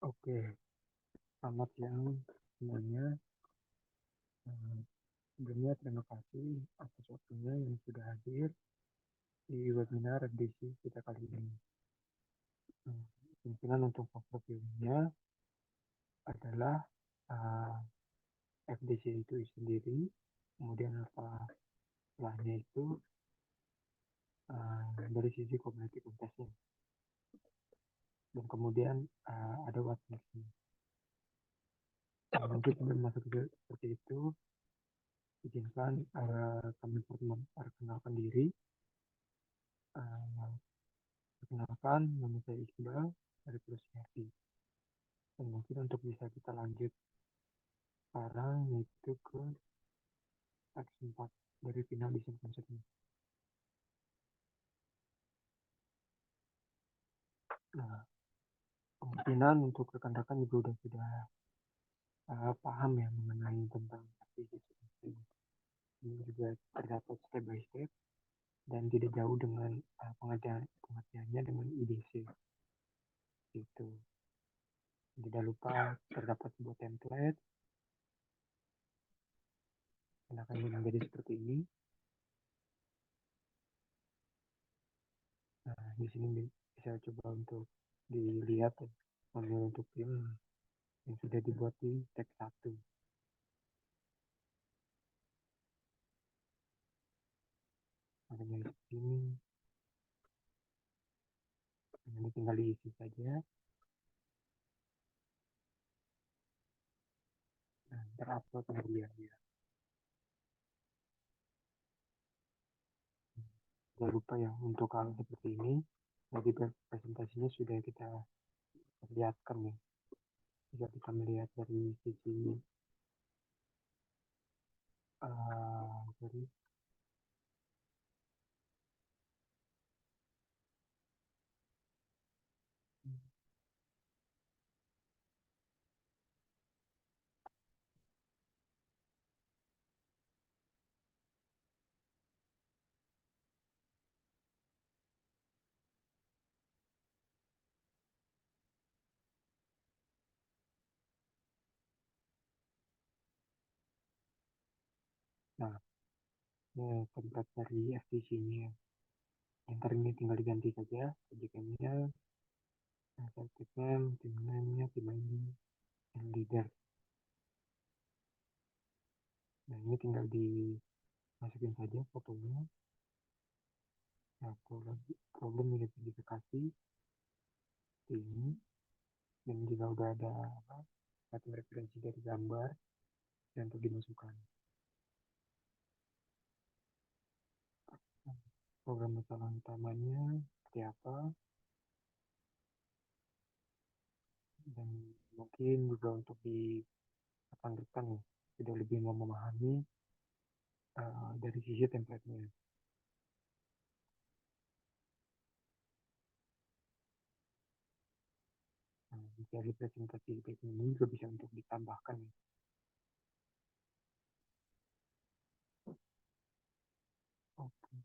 Oke, selamat siang semuanya. Eh, Sebelumnya terima kasih atas waktunya yang sudah hadir di webinar edisi kita kali ini. Pimpinan untuk overview-nya adalah eh, FDC itu sendiri, kemudian apa setelahnya itu dari sisi community contestnya, dan kemudian ada what next-nya. Mungkin sebelum masuk ke seperti itu, izinkan kami perkenalkan diri. Eh, Perkenalkan, nama saya Iqbal dari Prosiasi. Dan mungkin untuk bisa kita lanjut sekarang yaitu ke teks 4 dari final desain konsepnya. Nah, kemungkinan untuk rekan-rekan juga sudah paham ya mengenai tentang arti desain. Ini juga terdapat step by step dan tidak jauh dengan pengertiannya dengan IDC itu. Tidak lupa terdapat sebuah template yang akan menjadi seperti ini. Nah, di sini bisa coba untuk dilihat ya, model untuk film yang sudah dibuat di teks 1. Makanya seperti ini, ini tinggal diisi saja. Nah, terupload kemudian ya. Jangan lupa ya untuk hal seperti ini. Jadi presentasinya sudah kita lihatkan ya. Bisa kita melihat dari sisi dari nah, ini template dari FTC-nya. Enter ini tinggal diganti saja project-nya, subject name, tim name-nya, tim ID, dan leader. Nah, ini tinggal dimasukin saja fotonya. Nah, problem identifikasi ini, dan jika udah ada satu referensi dari gambar yang untuk dimasukkan. Nah, program masalah utamanya seperti apa, dan mungkin juga untuk di rekan-rekan ya, sudah lebih memahami dari sisi template-nya. Nah, dari presentasi ini juga bisa untuk ditambahkan ya. Oke.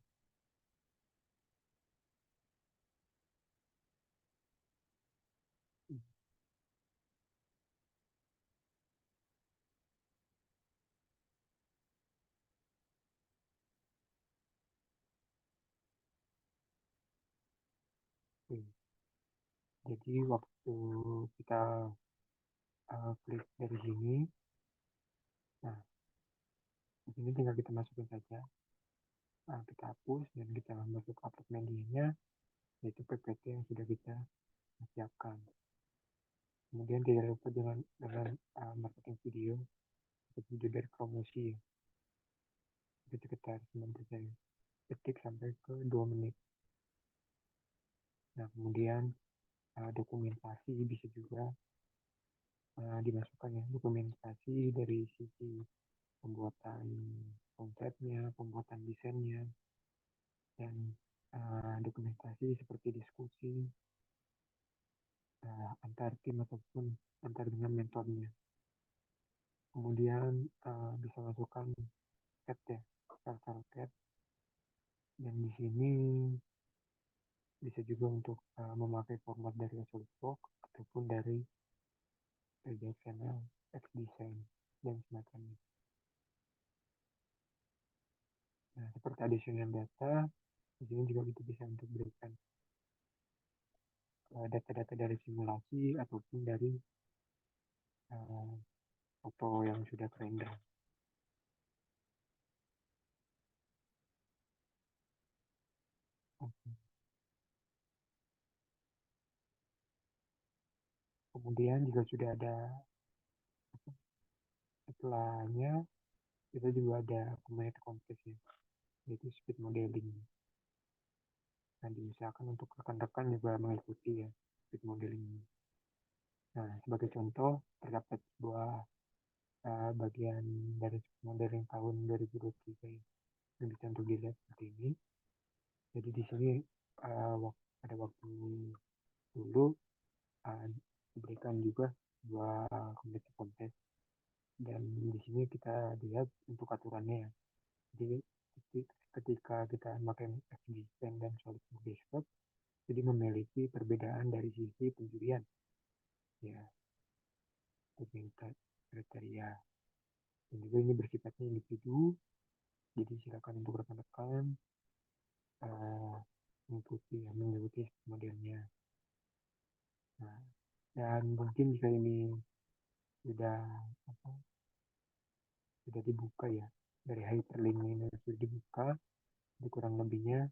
Oke. Jadi waktu kita klik dari sini, nah di sini tinggal kita masukin saja, kita hapus dan kita masuk ke upload medianya, yaitu PPT yang sudah kita siapkan. Kemudian tidak lupa dengan marketing video, itu dari promosi ya. Itu sekitar 90 detik sampai ke 2 menit. Nah, kemudian dokumentasi bisa juga dimasukkan ya, dokumentasi dari sisi pembuatan konsepnya, pembuatan desainnya, dan dokumentasi seperti diskusi antar tim ataupun antar dengan mentornya. Kemudian bisa masukkan CAT ya, style CAT, dan di sini bisa juga untuk memakai format dari SolidWorks ataupun dari transactional, X design, dan semacamnya. Nah, seperti additional data, di sini juga kita bisa untuk berikan data-data dari simulasi ataupun dari uh, foto yang sudah terrender. Oke. Kemudian juga sudah ada setelahnya, kita juga ada community contest ya, yaitu speed modeling. Nah, diusahakan untuk rekan-rekan juga mengikuti ya speed modeling ini. Nah, sebagai contoh, terdapat sebuah bagian dari speed modeling tahun 2023 ya, yang bisa untuk dilihat seperti ini. Jadi di sini pada waktu dulu diberikan juga sebuah community contest, dan di sini kita lihat untuk aturannya ya. Jadi ketika kita memakai XGSpan dan Solid Desktop, jadi memiliki perbedaan dari sisi penjurian ya, tingkat kriteria, dan juga ini bersifatnya individu. Jadi silakan untuk rekan-rekan uh, mengikuti modelnya. Nah, dan mungkin jika ini sudah apa, sudah dibuka ya, dari hyperlink ini sudah dibuka, di kurang lebihnya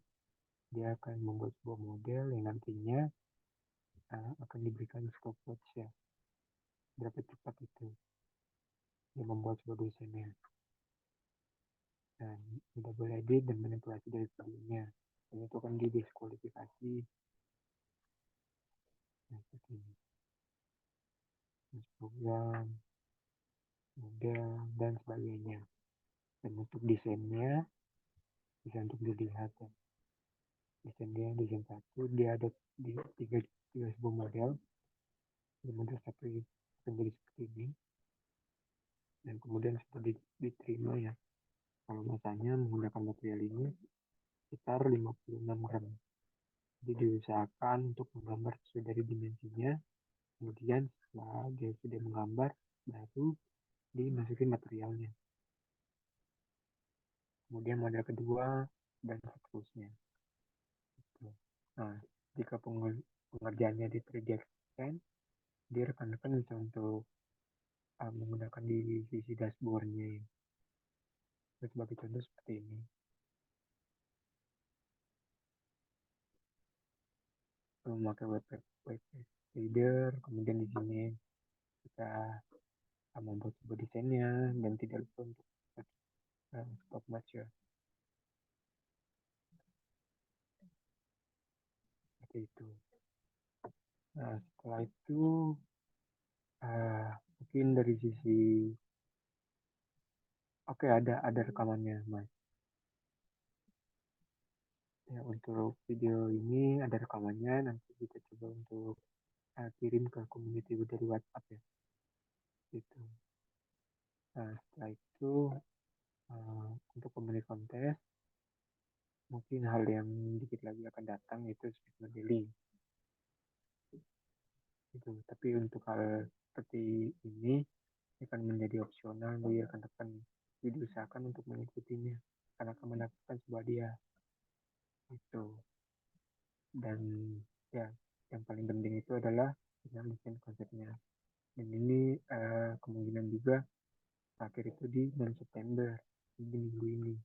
dia akan membuat sebuah model yang nantinya akan diberikan stopwatch ya, berapa cepat itu dia membuat sebuah desainnya, dan tidak boleh edit dan manipulasi dari sebelumnya, dan itu akan didiskualifikasi. Nah, seperti ini program, model, dan sebagainya. Dan untuk desainnya bisa untuk dilihat ya. Desainnya, desain satu dia ada di tiga sebuah model. Di model satu akan jadi seperti ini, dan kemudian setelah diterima ya, kalau masanya menggunakan material ini sekitar 56 gram. Jadi diusahakan untuk menggambar sesuai dari dimensinya. Kemudian setelah dia sudah menggambar, baru dimasukin materialnya. Kemudian model kedua dan seterusnya. Nah, jika pengerjaannya di 3D Extend, dia rekan-rekan bisa untuk menggunakan di sisi dashboardnya. Sebagai contoh seperti ini. Memakai web reader, kemudian di sini kita membuat sebuah desainnya, dan tidak lupa untuk stop match ya, seperti itu. Nah, setelah itu mungkin dari sisi ada rekamannya Mas. Ya, untuk video ini ada rekamannya, nanti kita coba untuk kirim ke community dari WhatsApp ya, gitu. Nah, setelah itu untuk community contest, mungkin hal yang dikit lagi akan datang itu speed modeling gitu. Tapi untuk hal seperti ini akan menjadi opsional bagi rekan-rekan. Jadi diusahakan untuk mengikutinya karena akan mendapatkan sebuah dia itu. Dan ya, yang paling penting itu adalah dengan desain konsepnya. Dan ini kemungkinan juga akhir itu di bulan September, di minggu ini.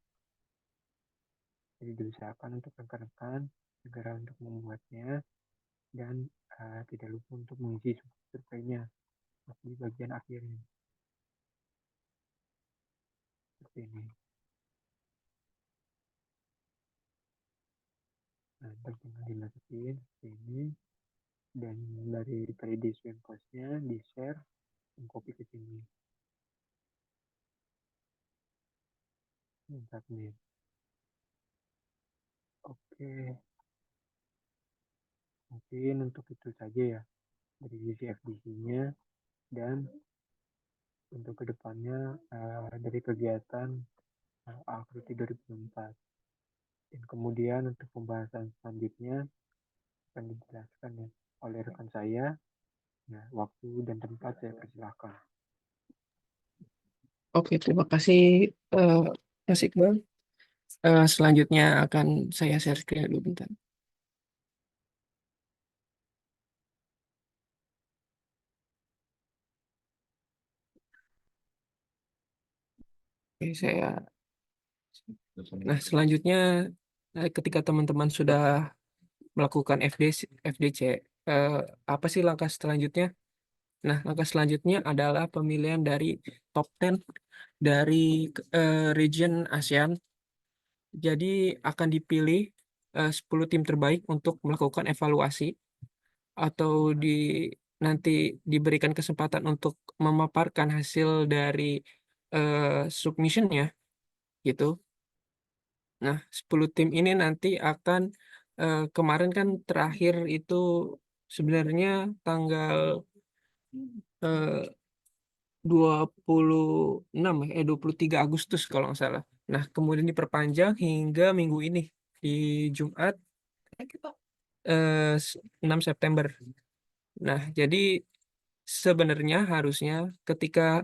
Jadi diusahakan untuk rekan-rekan segera untuk membuatnya, dan tidak lupa untuk mengisi surveinya di bagian akhirnya. Seperti ini. Nah, tinggal dimasukin seperti ini, dan dari 3D swim cost-nya di share, copy ke sini. Submit. Oke, mungkin untuk itu saja ya dari sisi FDC-nya, dan untuk kedepannya dari kegiatan Akruti 2004. Dan kemudian untuk pembahasan selanjutnya akan dijelaskan ya oleh rekan saya Nah, waktu dan tempat saya persilahkan. Oke, terima kasih eh, Mas Iqbal. Selanjutnya akan saya share screen dulu bentar. Oke, Nah, selanjutnya ketika teman-teman sudah melakukan FDC, eh, apa sih langkah selanjutnya? Nah, langkah selanjutnya adalah pemilihan dari top 10 dari region ASEAN. Jadi akan dipilih 10 tim terbaik untuk melakukan evaluasi atau nanti diberikan kesempatan untuk memaparkan hasil dari submissionnya gitu. Nah, 10 tim ini nanti akan kemarin kan terakhir itu sebenarnya tanggal eh, 26 23 Agustus kalau nggak salah. Nah, kemudian diperpanjang hingga minggu ini di Jumat 6 September. Nah, jadi sebenarnya harusnya ketika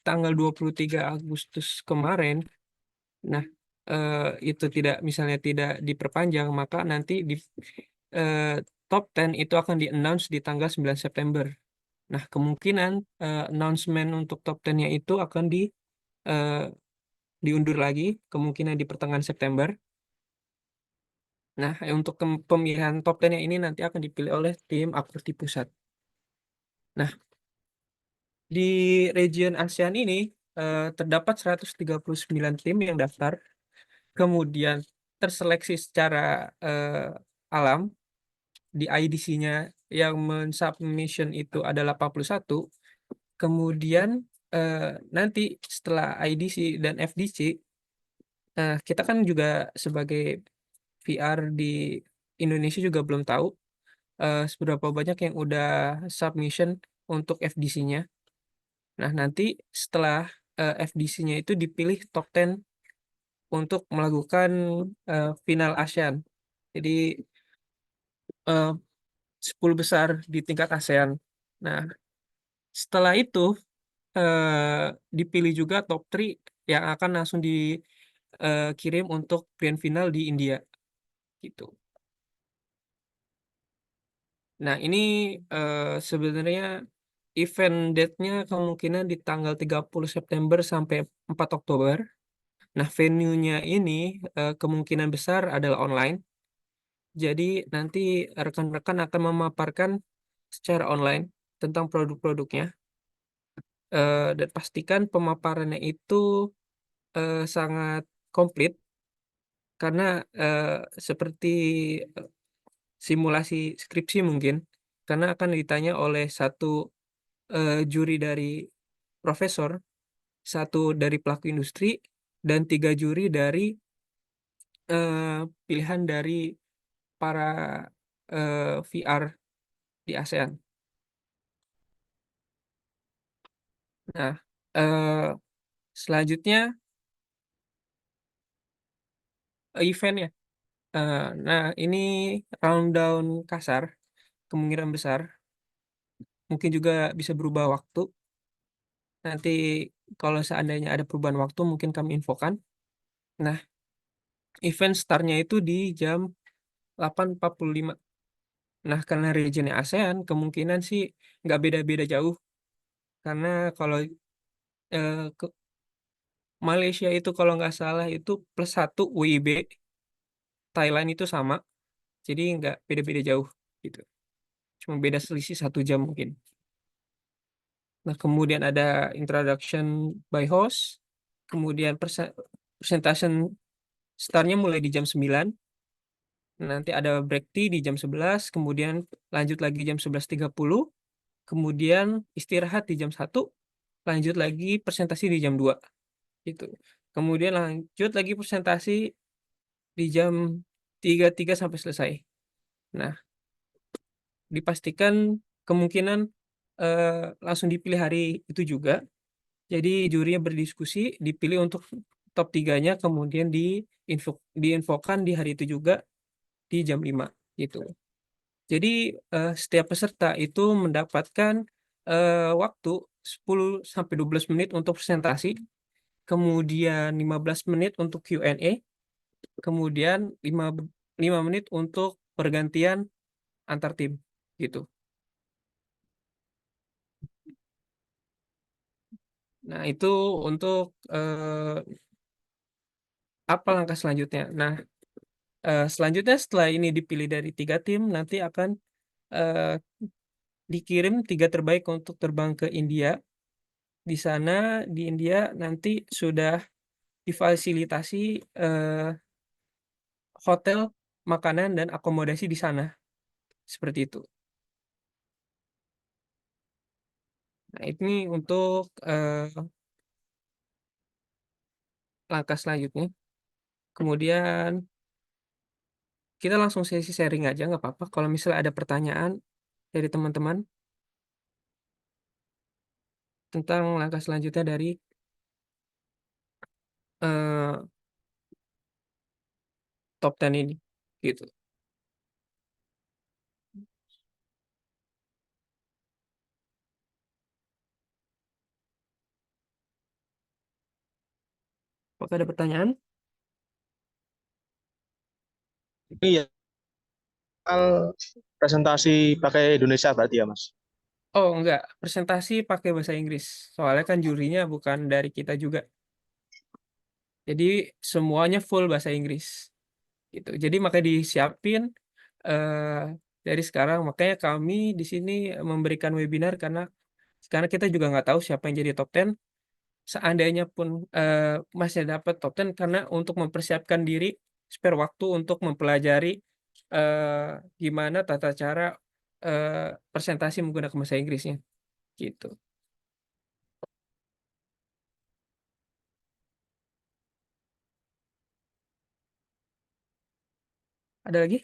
tanggal 23 Agustus kemarin, nah itu tidak misalnya tidak diperpanjang, maka nanti di eh, top 10 itu akan di-announce di tanggal 9 September. Nah, kemungkinan announcement untuk top 10-nya itu akan eh, diundur lagi, kemungkinan di pertengahan September. Nah, untuk pemilihan top 10-nya ini nanti akan dipilih oleh tim Akurti Pusat. Nah, di region ASEAN ini terdapat 139 tim yang daftar, kemudian terseleksi secara alam di IDC-nya yang mensubmission itu ada 81. Kemudian eh, nanti setelah IDC dan FDC, kita kan juga sebagai VR di Indonesia juga belum tahu seberapa banyak yang udah submission untuk FDC-nya. Nah, nanti setelah FDC-nya itu dipilih top 10 untuk melakukan final ASEAN. Jadi eh, 10 besar di tingkat ASEAN. Nah, setelah itu dipilih juga top 3 yang akan langsung dikirim untuk grand final di India gitu. Nah, ini eh, sebenarnya event date-nya kemungkinan di tanggal 30 September sampai 4 Oktober. Nah, venue-nya ini kemungkinan besar adalah online. Jadi nanti rekan-rekan akan memaparkan secara online tentang produk-produknya. Dan pastikan pemaparannya itu sangat komplit karena eh, seperti eh, simulasi skripsi mungkin, karena akan ditanya oleh satu juri dari profesor, satu dari pelaku industri, dan 3 juri dari pilihan dari para VR di ASEAN. Nah, eh, selanjutnya eventnya. Nah, ini rundown kasar, kemungkinan besar. Mungkin juga bisa berubah waktu. Nanti kalau seandainya ada perubahan waktu, mungkin kami infokan. Nah, event startnya itu di jam 8.45. Nah, karena regionnya ASEAN, kemungkinan sih nggak beda-beda jauh. Karena kalau ke Malaysia itu kalau nggak salah itu +1 WIB, Thailand itu sama. Jadi nggak beda-beda jauh gitu. Cuma beda selisih 1 jam mungkin. Nah, kemudian ada introduction by host. Kemudian presentation startnya mulai di jam 9. Nanti ada break tea di jam 11. Kemudian lanjut lagi jam 11.30. Kemudian istirahat di jam 1. Lanjut lagi presentasi di jam 2. Gitu. Kemudian lanjut lagi presentasi di jam 3 sampai selesai. Nah, dipastikan kemungkinan eh, langsung dipilih hari itu juga. Jadi jurinya berdiskusi, dipilih untuk top 3-nya, kemudian diinfokan di hari itu juga di jam 5 gitu. Jadi setiap peserta itu mendapatkan waktu 10 sampai 12 menit untuk presentasi, kemudian 15 menit untuk Q&A, kemudian 5 menit untuk pergantian antar tim gitu. Nah, itu untuk apa langkah selanjutnya. Nah, selanjutnya setelah ini dipilih dari 3 tim, nanti akan eh, dikirim 3 terbaik untuk terbang ke India. Di sana, di India nanti sudah difasilitasi eh, hotel, makanan, dan akomodasi di sana. Seperti itu. Nah, ini untuk langkah selanjutnya. Kemudian kita langsung sesi sharing aja, nggak apa-apa. Kalau misalnya ada pertanyaan dari teman-teman tentang langkah selanjutnya dari eh, top 10 ini. Gitu. Apakah ada pertanyaan? Ini ya soal presentasi pakai Indonesia berarti ya, Mas? Oh, enggak. Presentasi pakai bahasa Inggris. Soalnya kan jurinya bukan dari kita juga. Jadi semuanya full bahasa Inggris. Gitu. Jadi makanya disiapin eh, dari sekarang. Makanya kami di sini memberikan webinar karena kita juga nggak tahu siapa yang jadi top 10. Seandainya pun masih dapat top 10 karena untuk mempersiapkan diri spare waktu untuk mempelajari gimana tata cara presentasi menggunakan bahasa Inggrisnya gitu. Ada lagi?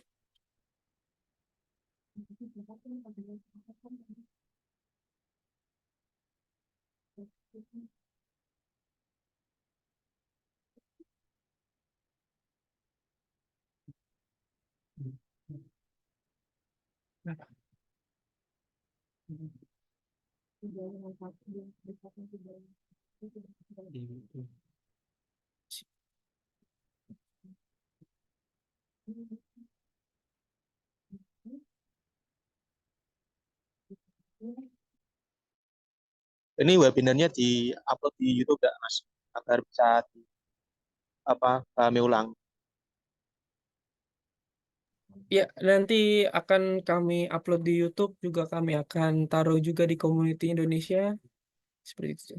Ini webinarnya di-upload di YouTube nggak, Mas? Agar bisa kami ulang. Ya, nanti akan kami upload di YouTube, juga kami akan taruh juga di community Indonesia seperti itu.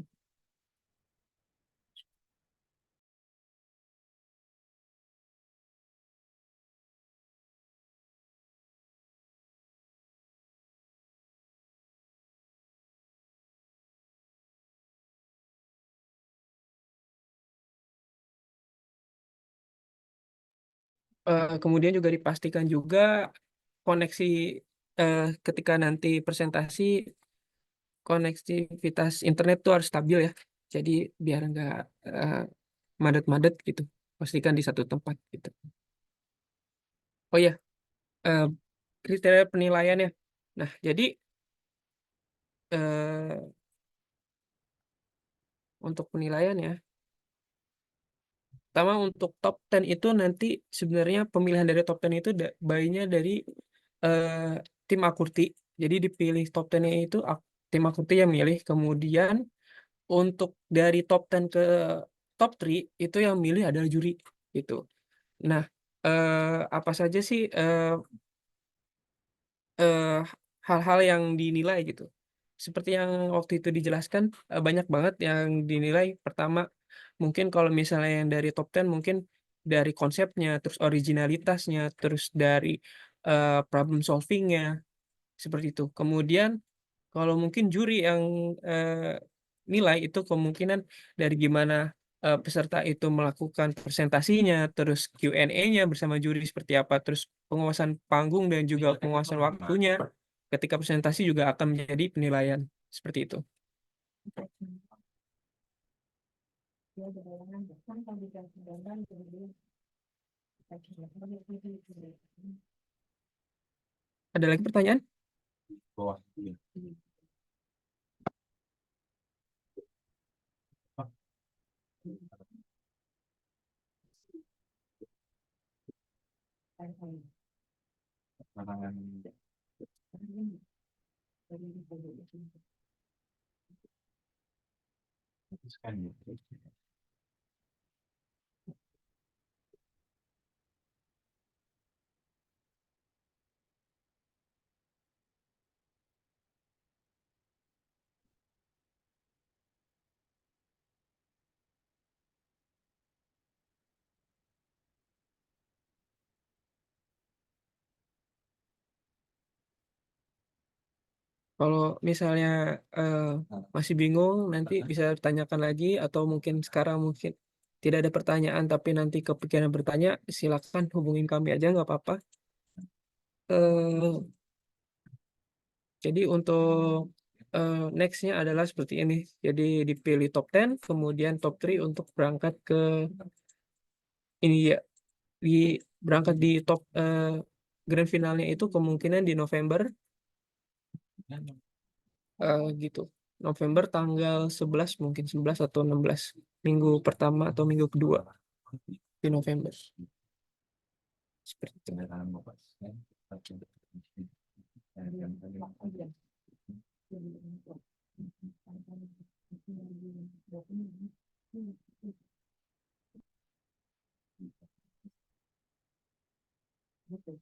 Kemudian juga dipastikan juga koneksi ketika nanti presentasi, konektivitas internet tuh harus stabil ya. Jadi biar nggak eh, madet-madet gitu. Pastikan di satu tempat gitu. Oh ya, eh, kriteria penilaiannya. Nah, jadi eh, untuk penilaian ya, pertama untuk top 10 itu nanti sebenarnya pemilihan dari top 10 itu bayinya dari eh, tim akurti. Jadi dipilih top 10-nya itu tim akurti yang milih. Kemudian untuk dari top 10 ke top 3 itu yang milih adalah juri gitu. Nah, apa saja sih eh, hal-hal yang dinilai gitu. Seperti yang waktu itu dijelaskan, banyak banget yang dinilai. Pertama, mungkin kalau misalnya yang dari top 10 mungkin dari konsepnya, terus originalitasnya, terus dari problem solvingnya, seperti itu. Kemudian kalau mungkin juri yang eh, nilai itu kemungkinan dari gimana peserta itu melakukan presentasinya, terus Q&A-nya bersama juri seperti apa, terus penguasaan panggung dan juga penguasaan waktunya ketika presentasi juga akan menjadi penilaian seperti itu. Ada lagi pertanyaan? Kalau misalnya eh, masih bingung, nanti bisa tanyakan lagi atau mungkin sekarang mungkin tidak ada pertanyaan tapi nanti kepikiran bertanya, silakan hubungin kami aja nggak apa-apa. Eh, jadi untuk nextnya adalah seperti ini. Jadi dipilih top 10, kemudian top 3 untuk berangkat ke ini ya, di berangkat di top grand finalnya itu kemungkinan di November gitu. November tanggal 11 mungkin 11 atau 16 minggu pertama atau minggu kedua di November seperti itu.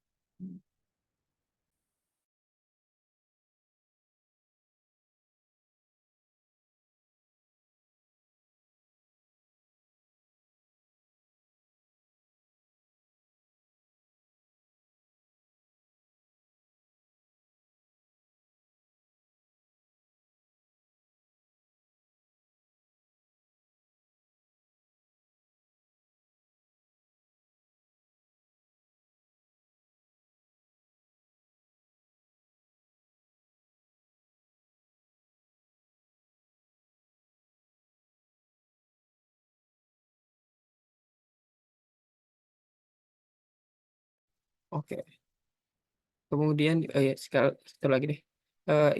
Oke, kemudian ya, sekali lagi deh.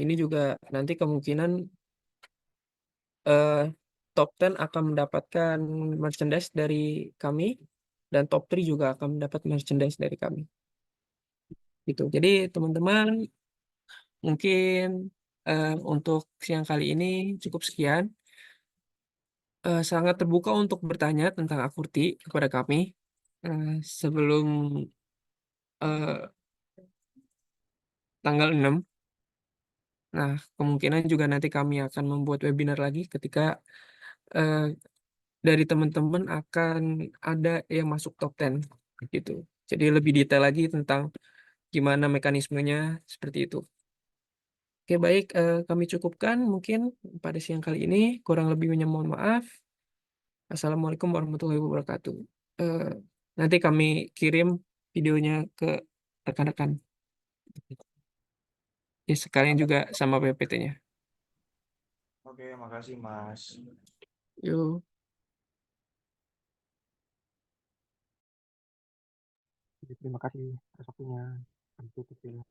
Ini juga nanti kemungkinan eh, top 10 akan mendapatkan merchandise dari kami dan top 3 juga akan mendapat merchandise dari kami. Gitu. Jadi teman-teman mungkin untuk siang kali ini cukup sekian. Sangat terbuka untuk bertanya tentang Akurti kepada kami eh, sebelum eh, tanggal 6. Nah, kemungkinan juga nanti kami akan membuat webinar lagi ketika eh, dari teman-teman akan ada yang masuk top 10 gitu. Jadi lebih detail lagi tentang gimana mekanismenya seperti itu. Oke, baik, kami cukupkan mungkin pada siang kali ini. Kurang lebihnya mohon maaf. Assalamualaikum warahmatullahi wabarakatuh. Eh, Nanti kami kirim videonya ke rekan-rekan. Ya, sekalian juga sama PPT-nya. Oke, makasih Mas. Yuk. Jadi terima kasih atas waktunya. Sampai tutup ya.